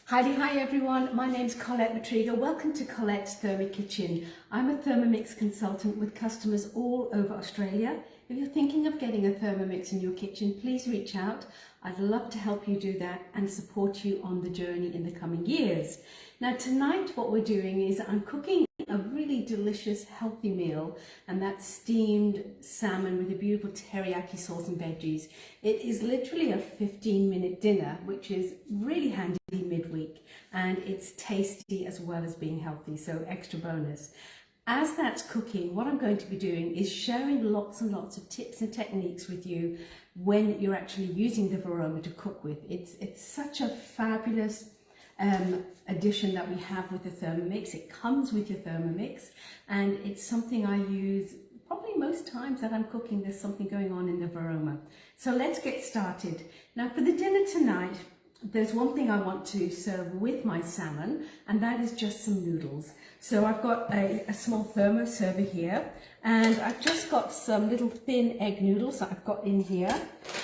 Hi everyone, my name's Colette Matriga. Welcome to Colette's Thermi Kitchen. I'm a Thermomix consultant with customers all over Australia. If you're thinking of getting a Thermomix in your kitchen, please reach out. I'd love to help you do that and support you on the journey in the coming years. Now tonight what we're doing is I'm cooking a really delicious healthy meal, and that's steamed salmon with a beautiful teriyaki sauce and veggies. It is literally a 15-minute dinner, which is really handy midweek, and it's tasty as well as being healthy, so extra bonus. As that's cooking, what I'm going to be doing is sharing lots and lots of tips and techniques with you when you're actually using the Varoma to cook with. It's such a fabulous addition that we have with the Thermomix. It comes with your Thermomix, and it's something I use probably most times that I'm cooking. There's something going on in the Varoma. So let's get started. Now for the dinner tonight, there's one thing I want to serve with my salmon, and that is just some noodles. So I've got a small thermo server here, and I've just got some little thin egg noodles that I've got in here.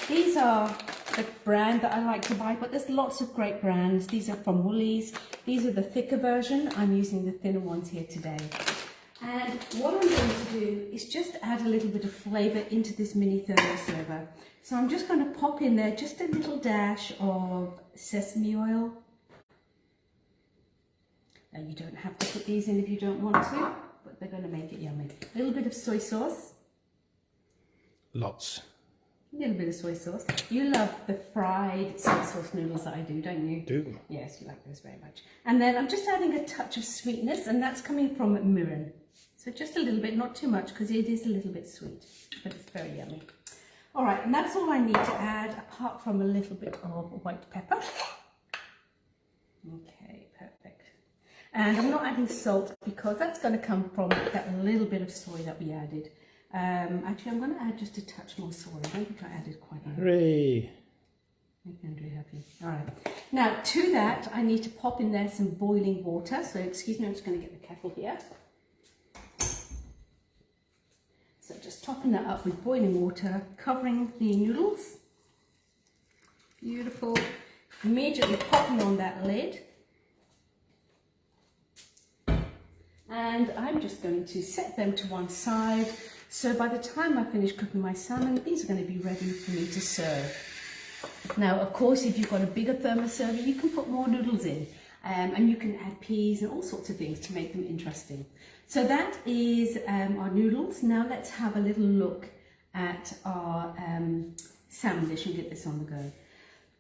These are the brand that I like to buy, but there's lots of great brands. These are from Woolies. These are the thicker version. I'm using the thinner ones here today. And what I'm going to do is just add a little bit of flavour into this mini thermo server. So I'm just going to pop in there just a little dash of sesame oil. Now you don't have to put these in if you don't want to, but they're going to make it yummy. A little bit of soy sauce. Lots. A little bit of soy sauce. You love the fried soy sauce noodles that I do, don't you? Do. Yes, you like those very much. And then I'm just adding a touch of sweetness, and that's coming from mirin. So just a little bit, not too much, because it is a little bit sweet, but it's very yummy. All right, and that's all I need to add, apart from a little bit of white pepper. Okay, perfect. And I'm not adding salt because that's going to come from that little bit of soy that we added. Actually, I'm going to add just a touch more soy. I don't think I added quite enough. Hooray! Make Andrew happy. All right. Now, to that, I need to pop in there some boiling water. So, excuse me, I'm just going to get the kettle here. So, just topping that up with boiling water, covering the noodles. Beautiful. Immediately popping on that lid. And I'm just going to set them to one side. So by the time I finish cooking my salmon, these are going to be ready for me to serve. Now, of course, if you've got a bigger thermo server, you can put more noodles in, and you can add peas and all sorts of things to make them interesting. So that is our noodles. Now let's have a little look at our salmon dish and get this on the go.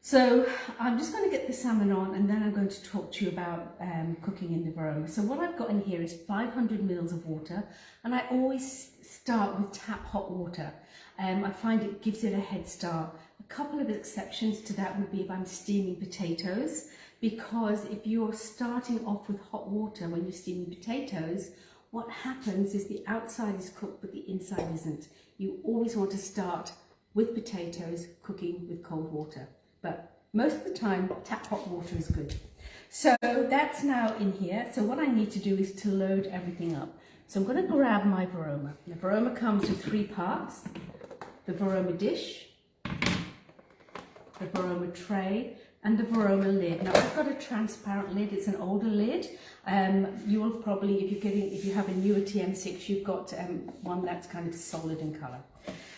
So I'm just going to get the salmon on, and then I'm going to talk to you about cooking in the Varoma. So what I've got in here is 500 mils of water, and I always start with tap hot water. I find it gives it a head start. A couple of exceptions to that would be if I'm steaming potatoes, because if you're starting off with hot water when you're steaming potatoes, what happens is the outside is cooked but the inside isn't. You always want to start with potatoes cooking with cold water. But most of the time, tap hot water is good. So that's now in here. So what I need to do is to load everything up. So I'm going to grab my Varoma. The Varoma comes with 3 parts. The Varoma dish, the Varoma tray, and the Varoma lid. Now I've got a transparent lid. It's an older lid. You will probably, if you have a newer TM6, you've got one that's kind of solid in colour.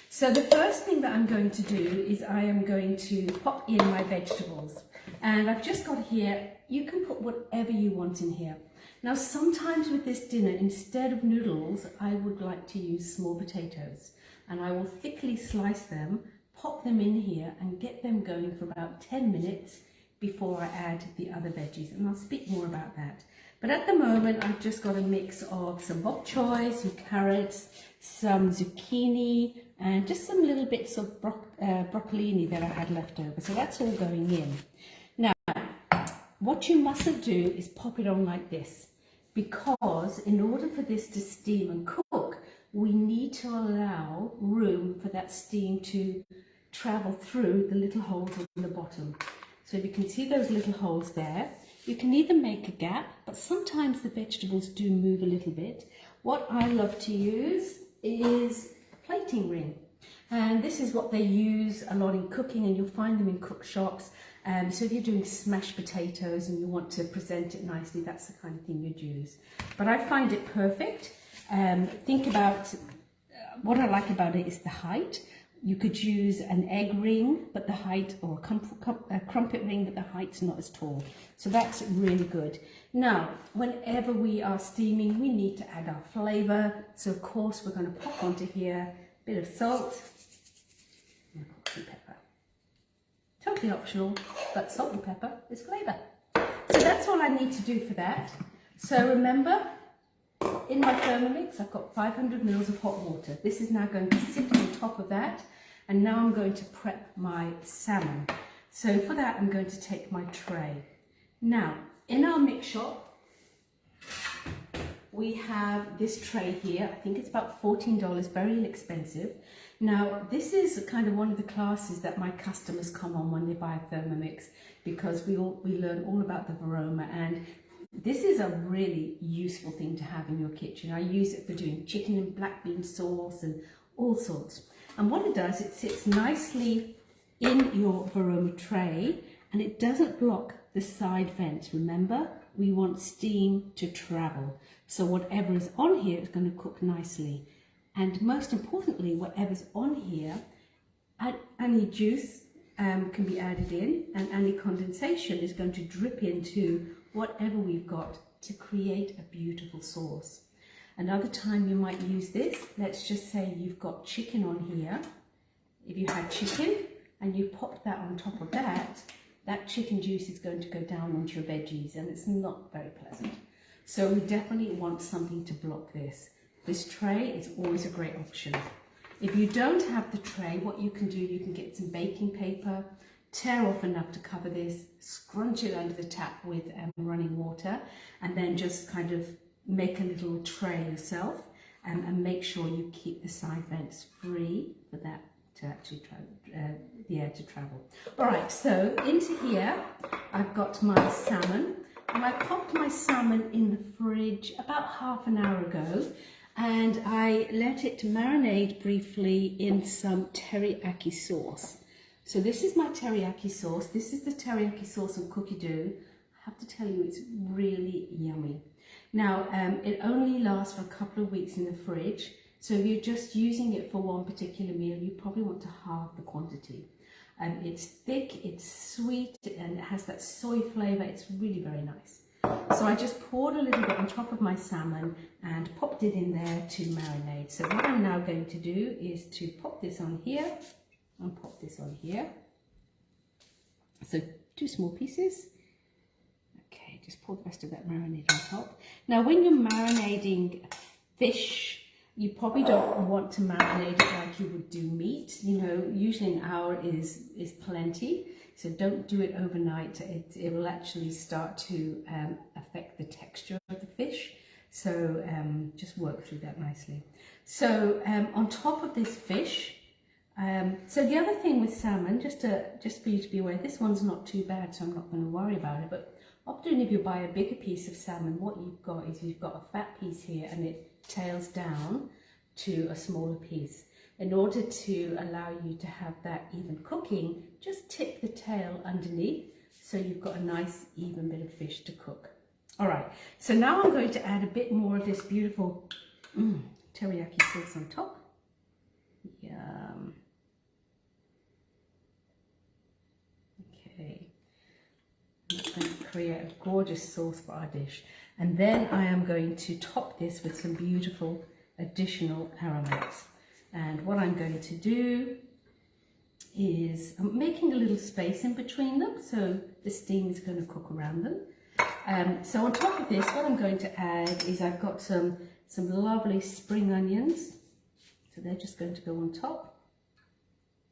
So the first thing that I'm going to do is I am going to pop in my vegetables. And I've just got here, you can put whatever you want in here. Now sometimes with this dinner, instead of noodles, I would like to use small potatoes. And I will thickly slice them, pop them in here, and get them going for about 10 minutes before I add the other veggies. And I'll speak more about that. But at the moment, I've just got a mix of some bok choy, some carrots, some zucchini, and just some little bits of broccolini that I had left over. So that's all going in. Now, what you mustn't do is pop it on like this, because in order for this to steam and cook, we need to allow room for that steam to travel through the little holes on the bottom. So you can see those little holes there. You can either make a gap, but sometimes the vegetables do move a little bit. What I love to use is a plating ring. And this is what they use a lot in cooking, and you'll find them in cook shops. So if you're doing smashed potatoes and you want to present it nicely, that's the kind of thing you'd use. But I find it perfect. Think about, what I like about it is the height. You could use an egg ring, but the height, or a crumpet ring, but the height's not as tall. So that's really good. Now, whenever we are steaming, we need to add our flavour. So of course, we're going to pop onto here a bit of salt and some pepper. Totally optional, but salt and pepper is flavour. So that's all I need to do for that. So remember, in my Thermomix, I've got 500 mils of hot water. This is now going to sit on top of that. And now I'm going to prep my salmon. So for that, I'm going to take my tray. Now, in our mix shop, we have this tray here. I think it's about $14, very inexpensive. Now, this is kind of one of the classes that my customers come on when they buy a Thermomix, because we learn all about the aroma, and this is a really useful thing to have in your kitchen. I use it for doing chicken and black bean sauce and all sorts. And what it does, it sits nicely in your varoma tray, and it doesn't block the side vents. Remember, we want steam to travel. So whatever is on here is going to cook nicely. And most importantly, whatever's on here, any juice can be added in, and any condensation is going to drip into whatever we've got to create a beautiful sauce. Another time you might use this, let's just say you've got chicken on here. If you had chicken and you pop that on top of that, that chicken juice is going to go down onto your veggies, and it's not very pleasant. So we definitely want something to block this. This tray is always a great option. If you don't have the tray, what you can do, you can get some baking paper, tear off enough to cover this, scrunch it under the tap with running water, and then just kind of make a little tray yourself, and make sure you keep the side vents free for that to actually the air to travel. All right, so into here I've got my salmon, and I popped my salmon in the fridge about half an hour ago, and I let it marinate briefly in some teriyaki sauce. So this is my teriyaki sauce. This is the teriyaki sauce on cookie dough. I have to tell you, it's really yummy. Now, it only lasts for a couple of weeks in the fridge, so if you're just using it for one particular meal, you probably want to halve the quantity. It's thick, it's sweet, and it has that soy flavour. It's really very nice. So I just poured a little bit on top of my salmon and popped it in there to marinate. So what I'm now going to do is to pop this on here and pop this on here. So 2 small pieces. Just pour the rest of that marinade on top. Now, when you're marinating fish, you probably don't want to marinate it like you would do meat. You know, usually an hour is plenty. So don't do it overnight. It will actually start to affect the texture of the fish. So just work through that nicely. So on top of this fish, so the other thing with salmon, just for you to be aware, this one's not too bad, so I'm not going to worry about it. But often if you buy a bigger piece of salmon, what you've got is you've got a fat piece here, and it tails down to a smaller piece. In order to allow you to have that even cooking, just tip the tail underneath, so you've got a nice even bit of fish to cook. All right, so now I'm going to add a bit more of this beautiful teriyaki sauce on top. Yum. Okay. That's going to create a gorgeous sauce for our dish. And then I am going to top this with some beautiful additional aromats. And what I'm going to do is I'm making a little space in between them, so the steam is going to cook around them. So on top of this, what I'm going to add is I've got some lovely spring onions. So they're just going to go on top,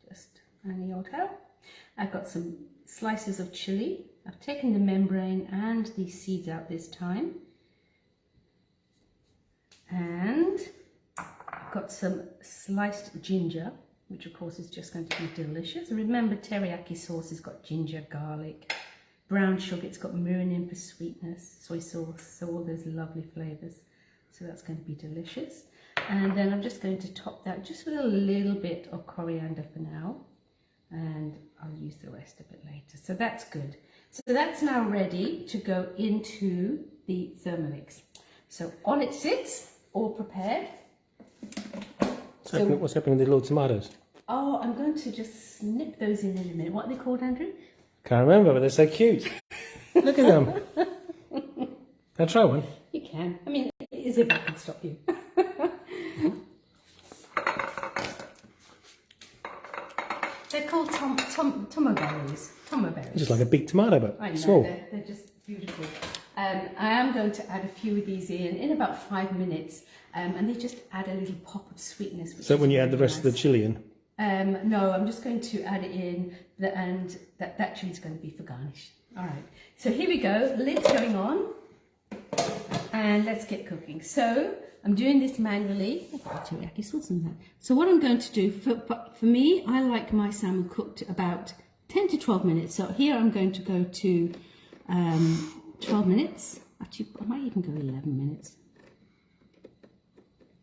just any old how. I've got some slices of chili. I've taken the membrane and the seeds out this time. And I've got some sliced ginger, which of course is just going to be delicious. And remember, teriyaki sauce has got ginger, garlic, brown sugar, it's got mirin for sweetness, soy sauce, so all those lovely flavours. So that's going to be delicious. And then I'm just going to top that just with a little bit of coriander for now. and I'll use the rest of it later. So that's good. So that's now ready to go into the Thermomix. So on it sits, all prepared. What's happening with the little tomatoes? Oh, I'm going to just snip those in a minute. What are they called, Andrew? Can't remember, but they're so cute. Look at them. Can I try one? You can. I mean, it is if I can stop you. They're called tomo berries. Just like a big tomato, but I know, small. they're just beautiful. I am going to add a few of these in about 5 minutes, and they just add a little pop of sweetness. So when you add the rest of the chilli in? No, I'm just going to add it in, and that chili is going to be for garnish. All right, so here we go, lid's going on, and let's get cooking. So I'm doing this manually. Teriyaki sauce in that. So what I'm going to do, for me, I like my salmon cooked about 10 to 12 minutes. So here I'm going to go to 12 minutes. Actually, I might even go 11 minutes,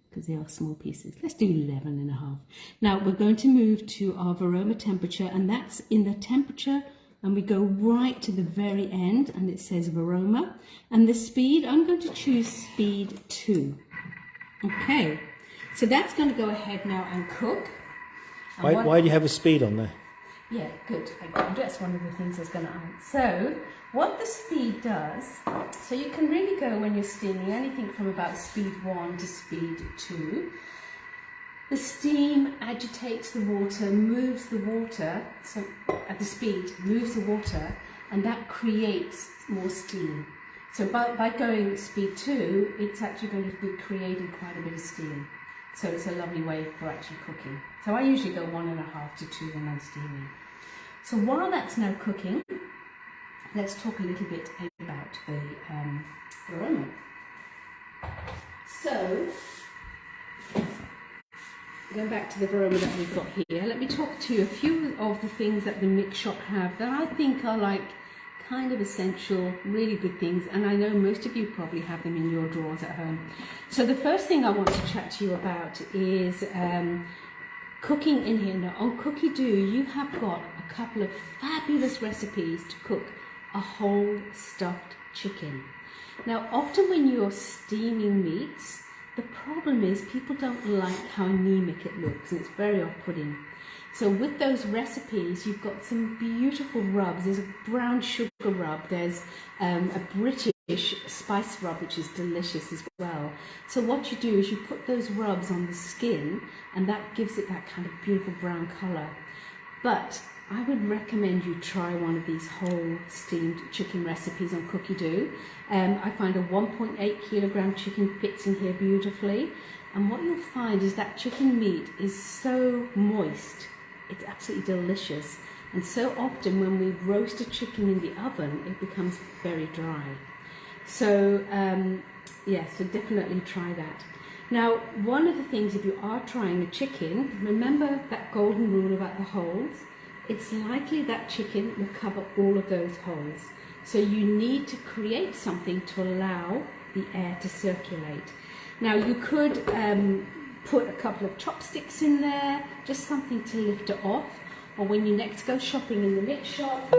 because they are small pieces. Let's do 11 and a half. Now we're going to move to our varoma temperature, and that's in the temperature, and we go right to the very end, and it says varoma. And the speed, I'm going to choose speed 2. Okay, so that's going to go ahead now and cook. And Why do you have a speed on there? Yeah, good. That's one of the things I was going to add. So what the speed does, so you can really go when you're steaming anything from about speed 1 to speed 2. The steam agitates the water, moves the water, so at the speed, moves the water, and that creates more steam. So by going speed 2, it's actually going to be creating quite a bit of steam. So it's a lovely way for actually cooking. So I usually go 1.5 to 2 when I'm steaming. So while that's now cooking, let's talk a little bit about the aroma. So, going back to the aroma that we've got here, let me talk to you a few of the things that the mix shop have that I think are like kind of essential, really good things, and I know most of you probably have them in your drawers at home. So the first thing I want to chat to you about is cooking in here. Now on Cookie Do, you have got a couple of fabulous recipes to cook a whole stuffed chicken. Now often when you're steaming meats, the problem is people don't like how anemic it looks, and it's very off-putting. So with those recipes, you've got some beautiful rubs. There's a brown sugar rub, there's a British spice rub, which is delicious as well. So what you do is you put those rubs on the skin, and that gives it that kind of beautiful brown colour. But I would recommend you try one of these whole steamed chicken recipes on Cookie Do. I find a 1.8 kilogram chicken fits in here beautifully. And what you'll find is that chicken meat is so moist. It's absolutely delicious. And so often when we roast a chicken in the oven, it becomes very dry. So, so definitely try that. Now, one of the things, if you are trying a chicken, remember that golden rule about the holes. It's likely that chicken will cover all of those holes. So you need to create something to allow the air to circulate. Now you could put a couple of chopsticks in there, just something to lift it off. Or when you next go shopping in the mix shop,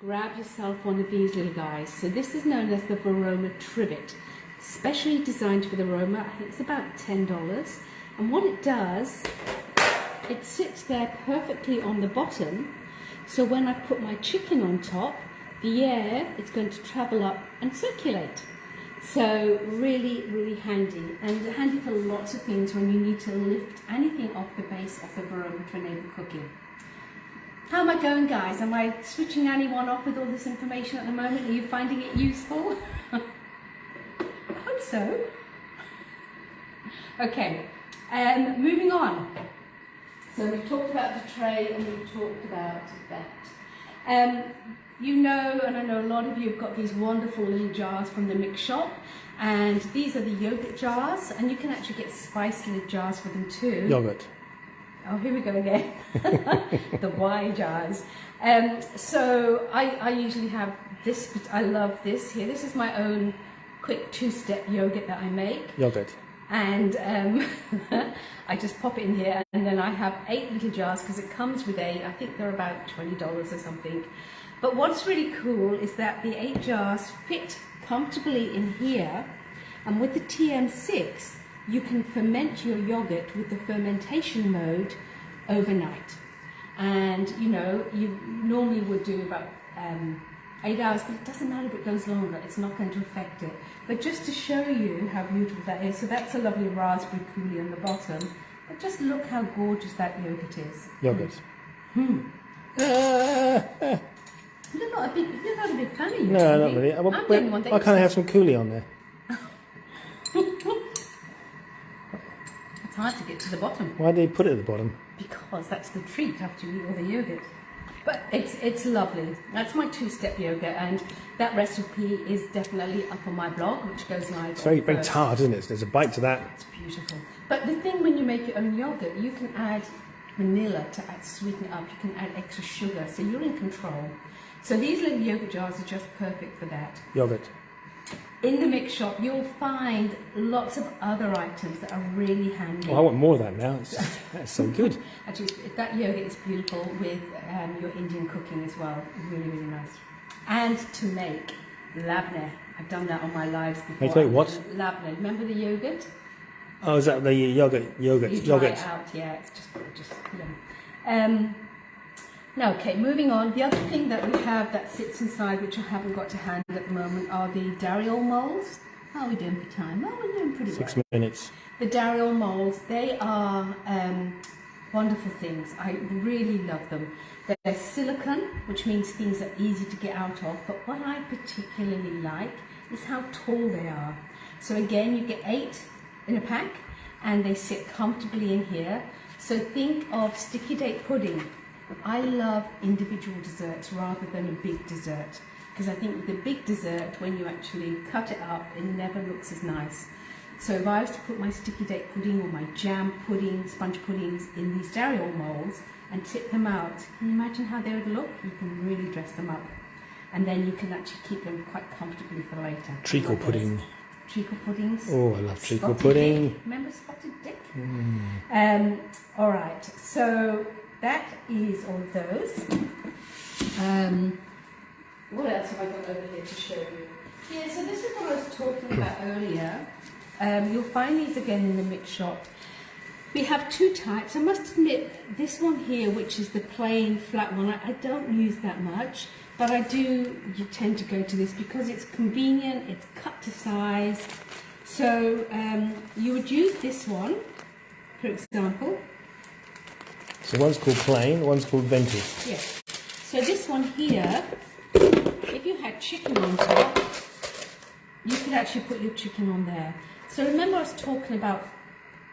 grab yourself one of these little guys. So this is known as the Varoma Trivet, specially designed for the Roma. I think it's about $10. And what it does, it sits there perfectly on the bottom. So when I put my chicken on top, the air is going to travel up and circulate. So really, really handy, and handy for lots of things when you need to lift anything off the base of the Varoma to enable cooking. How am I going, guys? Am I switching anyone off with all this information at the moment? Are you finding it useful? I hope so. Okay, moving on. So we've talked about the tray and we've talked about that. You know, and I know a lot of you have got these wonderful little jars from the mix shop, and these are the yogurt jars, and you can actually get spice lid jars for them too. Yogurt. Oh, here we go again. The Y jars. So I usually have this, but I love this here. This is my own quick 2-step yogurt that I make. Yogurt. And I just pop it in here, and then I have 8 little jars because it comes with 8. I think they're about $20 or something. But what's really cool is that the 8 jars fit comfortably in here, and with the TM6 you can ferment your yogurt with the fermentation mode overnight. And you know, you normally would do about 8 hours, but it doesn't matter if it goes longer, it's not going to affect it. But just to show you how beautiful that is, so that's a lovely raspberry coulis on the bottom, but just look how gorgeous that yogurt is. Yogurt. You're not a big fan of yogurt. No, not really. I'm the only one that Why can't I have some coulis on there? It's hard to get to the bottom. Why did they put it at the bottom? Because that's the treat after you eat all the yogurt. But it's lovely. That's my 2-step yogurt, and that recipe is definitely up on my blog, which goes live. It's very tart, isn't it? There's a bite to that. It's beautiful. But the thing, when you make your own yogurt, you can add vanilla to sweeten it up. You can add extra sugar, so you're in control. So these little yogurt jars are just perfect for that. Yogurt. In the mix shop, you'll find lots of other items that are really handy. Oh, I want more of that now. That's so good. Actually, that yogurt is beautiful with your Indian cooking as well. Really, really nice. And to make labneh. I've done that on my lives before. Wait, what? Labneh. Remember the yogurt? Oh, is that the yogurt? You dry it out, yeah. It's just yum. Now, okay, moving on. The other thing that we have that sits inside, which I haven't got to hand at the moment, are the dariole molds. How are we doing for time? Oh, we're doing pretty well. 6 minutes. The dariole molds, they are wonderful things. I really love them. They're silicone, which means things are easy to get out of, but what I particularly like is how tall they are. So again, you get 8 in a pack, and they sit comfortably in here. So think of sticky date pudding. I love individual desserts rather than a big dessert, because I think with the big dessert, when you actually cut it up, it never looks as nice. So if I was to put my sticky date pudding or my jam pudding, sponge puddings in these dariole molds and tip them out, can you imagine how they would look? You can really dress them up, and then you can actually keep them quite comfortably for later. Treacle pudding. Treacle puddings. Oh, I love treacle Spotted pudding. Dick. Remember Spotted Dick? All right, so that is all of those. What else have I got over here to show you? Yeah, so this is what I was talking about earlier. You'll find these again in the mix shop. We have 2 types. I must admit, this one here, which is the plain flat one, I don't use that much, but I do tend to go to this because it's convenient, it's cut to size. So you would use this one, for example. So one's called plain, one's called vented. Yes. So this one here, if you had chicken on top, you could actually put your chicken on there. So remember I was talking about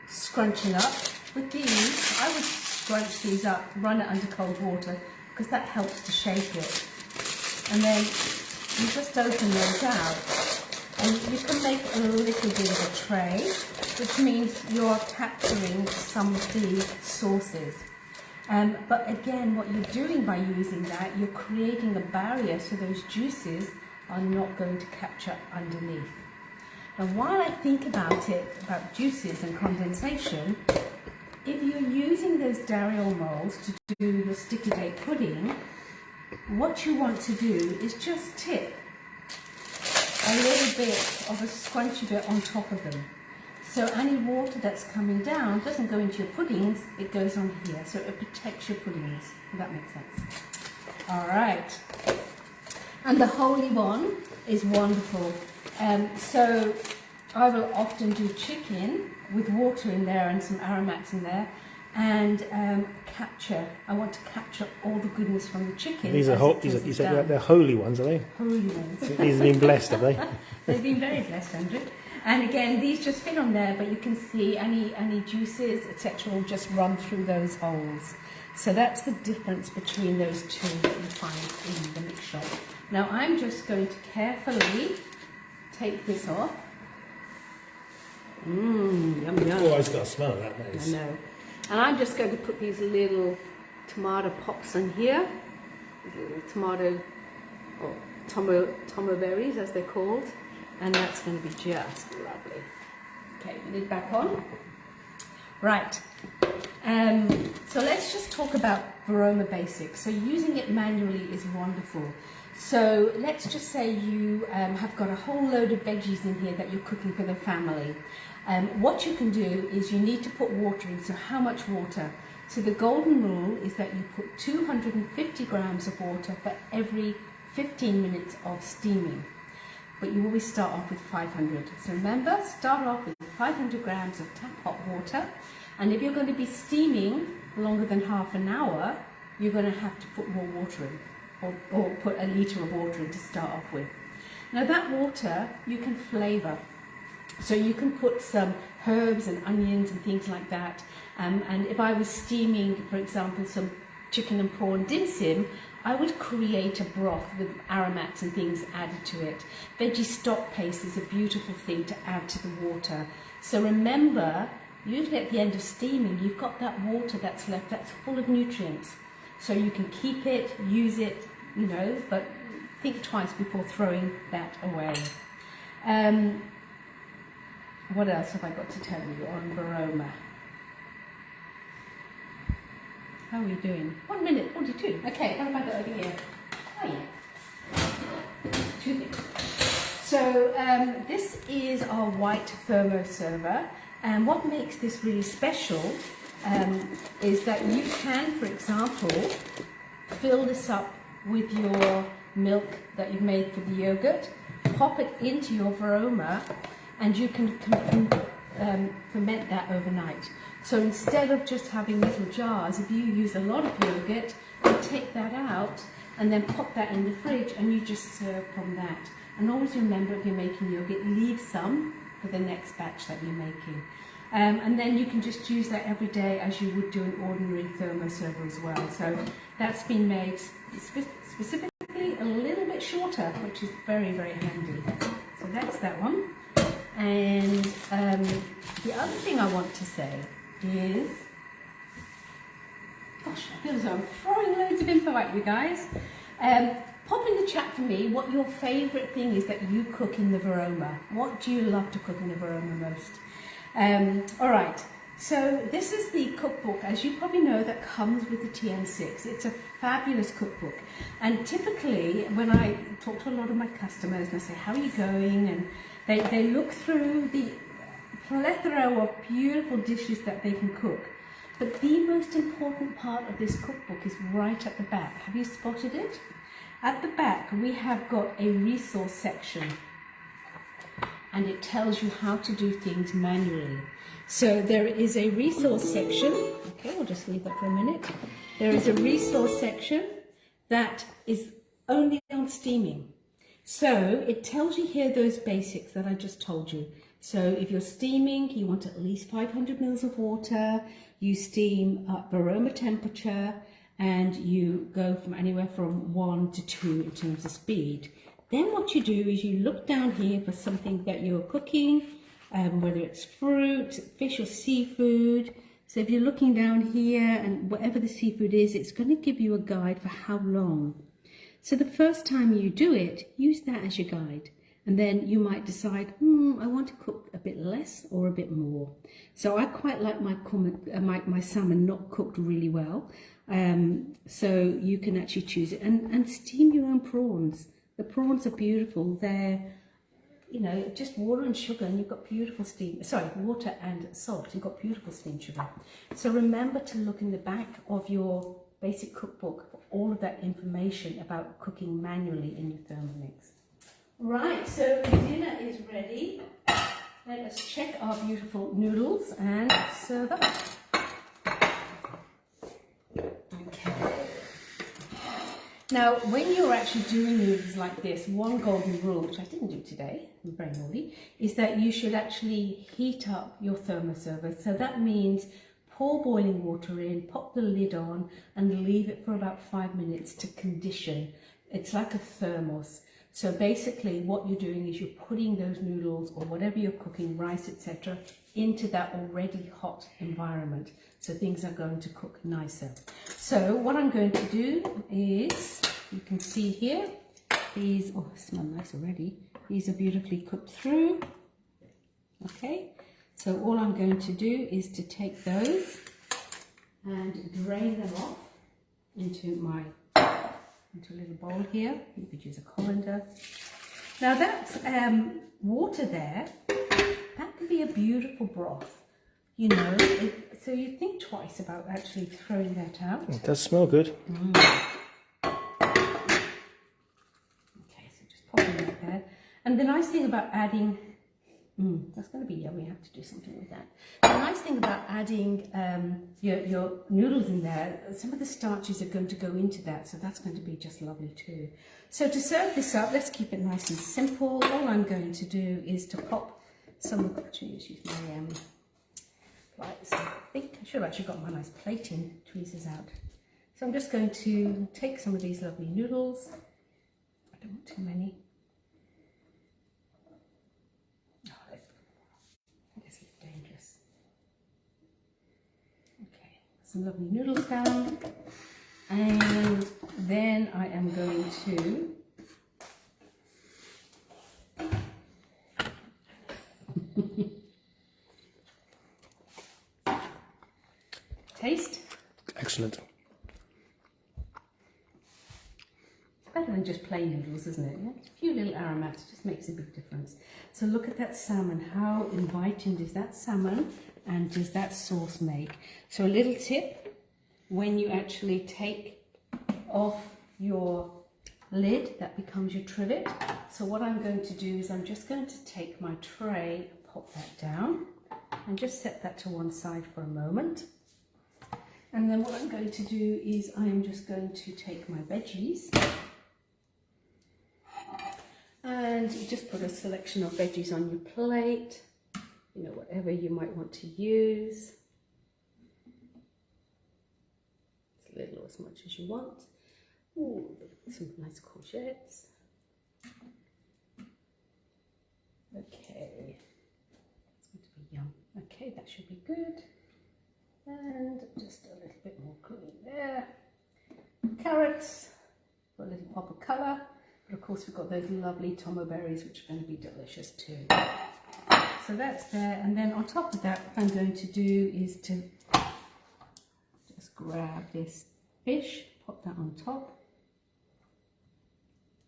scrunching up? With these, I would scrunch these up, run it under cold water, because that helps to shape it. And then you just open those out, and you can make a little bit of a tray, which means you're capturing some of the sauces. But again, what you're doing by using that, you're creating a barrier so those juices are not going to catch up underneath. And while I think about it, about juices and condensation, if you're using those dariole molds to do the sticky date pudding, what you want to do is just tip a little bit of a scrunchy bit on top of them. So any water that's coming down doesn't go into your puddings, it goes on here. So it protects your puddings, if that makes sense. All right. And the holy one is wonderful. So I will often do chicken with water in there and some aromats in there, and I want to capture all the goodness from the chicken. These are they're holy ones, are they? Holy ones. These have been blessed, have they? They've been very blessed, Andrew. And again, these just fit on there, but you can see any juices, etc., will just run through those holes. So that's the difference between those two that you find in the mix shop. Now I'm just going to carefully take this off. Yum yum. Oh, it's got a smell of that. I know. And I'm just going to put these little tomato pops in here. Little tomato, or tomo berries as they're called. And that's going to be just lovely. Okay, lid back on. Right. So let's just talk about Varoma basics. So using it manually is wonderful. So let's just say you have got a whole load of veggies in here that you're cooking for the family. What you can do is you need to put water in. So how much water? So the golden rule is that you put 250 grams of water for every 15 minutes of steaming. But you always start off with 500. So remember, start off with 500 grams of tap hot water. And if you're going to be steaming longer than half an hour, you're going to have to put more water in, or put a litre of water in to start off with. Now that water you can flavour. So you can put some herbs and onions and things like that. And if I was steaming, for example, some chicken and prawn dim sum, I would create a broth with aromats and things added to it. Veggie stock paste is a beautiful thing to add to the water. So remember, usually at the end of steaming, you've got that water that's left that's full of nutrients. So you can keep it, use it, you know, but think twice before throwing that away. What else have I got to tell you on Varoma? How are we doing? 1 minute 42. Okay, what have I got over here? Oh yeah, 2 things. So this is our white thermo server, and what makes this really special is that you can, for example, fill this up with your milk that you've made for the yogurt, pop it into your Varoma, and you can ferment that overnight. So instead of just having little jars, if you use a lot of yogurt, you take that out and then pop that in the fridge and you just serve from that. And always remember, if you're making yogurt, leave some for the next batch that you're making. And then you can just use that every day as you would do an ordinary thermo server as well. So that's been made specifically a little bit shorter, which is very, very handy. So that's that one. And the other thing I want to say is, gosh, I feel as though I'm throwing loads of info at you guys. Pop in the chat for me what your favourite thing is that you cook in the Varoma. What do you love to cook in the Varoma most? All right, so this is the cookbook, as you probably know, that comes with the TM6. It's a fabulous cookbook. And typically, when I talk to a lot of my customers and I say, how are you going? And they look through the plethora of beautiful dishes that they can cook. But the most important part of this cookbook is right at the back. Have you spotted it? At the back, we have got a resource section. And it tells you how to do things manually. So there is a resource section. Okay, we'll just leave that for a minute. There is a resource section that is only on steaming. So it tells you here those basics that I just told you. So if you're steaming, you want at least 500 mils of water, you steam at Varoma temperature, and you go from anywhere from 1 to 2 in terms of speed. Then what you do is you look down here for something that you're cooking, whether it's fruit, fish or seafood. So if you're looking down here and whatever the seafood is, it's going to give you a guide for how long. So the first time you do it, use that as your guide. And then you might decide, I want to cook a bit less or a bit more. So I quite like my salmon not cooked really well. So you can actually choose it and steam your own prawns. The prawns are beautiful. They're, you know, just water and sugar and you've got beautiful steam. Sorry, water and salt. You've got beautiful steamed sugar. So remember to look in the back of your basic cookbook for all of that information about cooking manually in your Thermomix. Right, so the dinner is ready. Let us check our beautiful noodles and serve up. Okay. Now, when you're actually doing noodles like this, one golden rule, which I didn't do today, I'm very naughty, is that you should actually heat up your thermoserver. So that means pour boiling water in, pop the lid on, and leave it for about 5 minutes to condition. It's like a thermos. So basically what you're doing is you're putting those noodles or whatever you're cooking, rice, etc., into that already hot environment. So things are going to cook nicer. So what I'm going to do is, you can see here, these, oh, smell nice already. These are beautifully cooked through. Okay, So all I'm going to do is to take those and drain them off into a little bowl here. You could use a colander. Now that water there, that can be a beautiful broth, you know, so you think twice about actually throwing that out. It does smell good. Okay, so just popping that there. And the nice thing about adding, that's going to be yummy, I have to do something with that. The nice thing about adding your noodles in there, some of the starches are going to go into that, so that's going to be just lovely too. So to serve this up, let's keep it nice and simple. All I'm going to do is to pop some, actually use my pliers. I think I should have actually got my nice plating tweezers out. So I'm just going to take some of these lovely noodles. I don't want too many. Dangerous. Okay, some lovely noodles down, and then I am going to taste. Excellent. Better than just plain noodles, isn't it? Yeah? A few little aromatics just makes a big difference. So look at that salmon. How inviting is that salmon, and does that sauce make? So a little tip, when you actually take off your lid, that becomes your trivet. So what I'm going to do is I'm just going to take my tray, pop that down, and just set that to one side for a moment. And then what I'm going to do is I am just going to take my veggies, and you just put a selection of veggies on your plate, you know, whatever you might want to use, as little or as much as you want. Ooh, some nice courgettes. Okay, it's going to be yum. Okay, that should be good. And just a little bit more green there. Carrots, got a little pop of colour. But of course we've got those lovely tomo berries, which are going to be delicious too. So that's there, and then on top of that, what I'm going to do is to just grab this fish, pop that on top.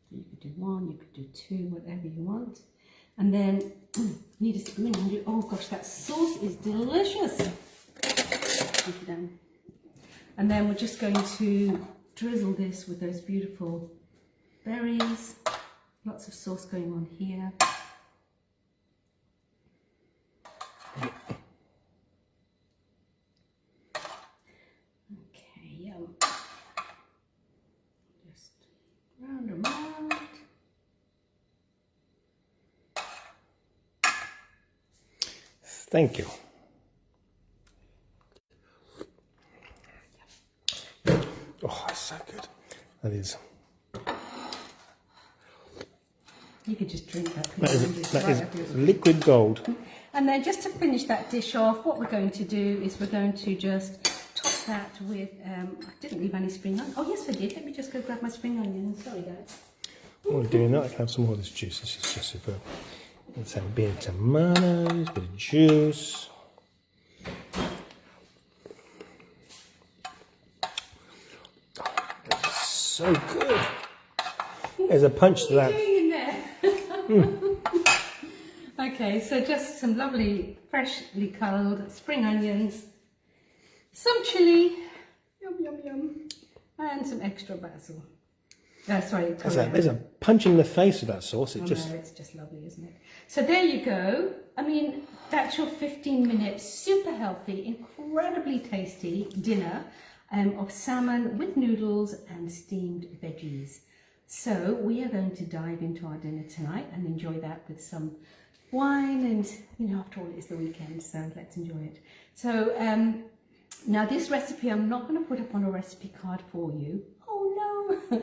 So you could do one, you could do two, whatever you want. And then need a spoon. Oh gosh, that sauce is delicious. And then we're just going to drizzle this with those beautiful berries. Lots of sauce going on here. Okay, yum. Just round and round. Thank you. Oh, that's so good. That is. You could just drink that. That is liquid gold. And then just to finish that dish off, what we're going to do is we're going to just top that with, I didn't leave any spring onion. Oh yes I did, let me just go grab my spring onion. Sorry guys. While we're doing that, I can have some more of this juice. This is just superb. Let's have a bit of tomatoes, a bit of juice. So good. There's a punch to that. What are you doing in there? Okay, so just some lovely, freshly culled spring onions, some chilli, yum yum yum, and some extra basil. Sorry, There's a punch in the face of that sauce. No, it's just lovely, isn't it? So there you go. I mean, that's your 15-minute, super healthy, incredibly tasty dinner of salmon with noodles and steamed veggies. So we are going to dive into our dinner tonight and enjoy that with some wine, and you know, after all, it's the weekend, so let's enjoy it. So now this recipe I'm not going to put up on a recipe card for you. Oh no!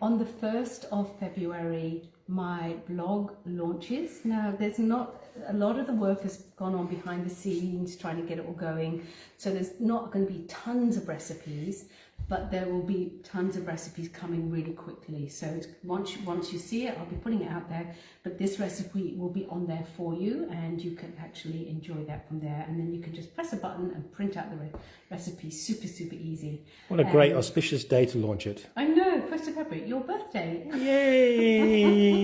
On the 1st of February my blog launches. Now, there's not a lot of the work has gone on behind the scenes trying to get it all going, so there's not going to be tons of recipes, but there will be tons of recipes coming really quickly. So once you see it, I'll be putting it out there, but this recipe will be on there for you, and you can actually enjoy that from there, and then you can just press a button and print out the recipe. Super easy. What a great auspicious day to launch it. I know, 1st of February, your birthday. Yay!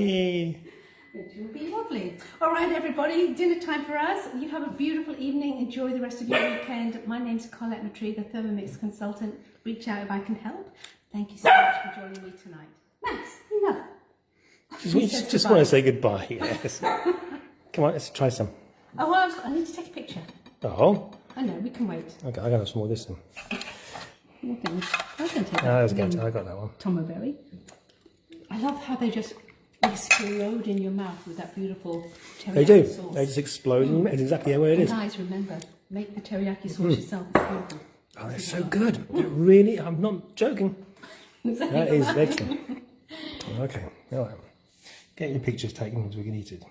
It will be lovely. All right, everybody, dinner time for us. You have a beautiful evening. Enjoy the rest of your weekend. My name's Colette Matrie, the Thermomix consultant. Reach out if I can help. Thank you so much for joining me tonight. Max, enough. Just want to say goodbye, yes. Come on, let's try some. Oh, well, I need to take a picture. Oh? I know, we can wait. Okay, I got a small this then. I can take that. No, that's good. I got that one. Tomaberry. I love how they just explode in your mouth with that beautiful teriyaki They do. sauce. They just explode. It's exactly the way it And is. guys, remember, make the teriyaki sauce yourself. It's beautiful. Oh, they're so good. Really, I'm not joking. That is excellent. Okay, all right. Get your pictures taken so we can eat it.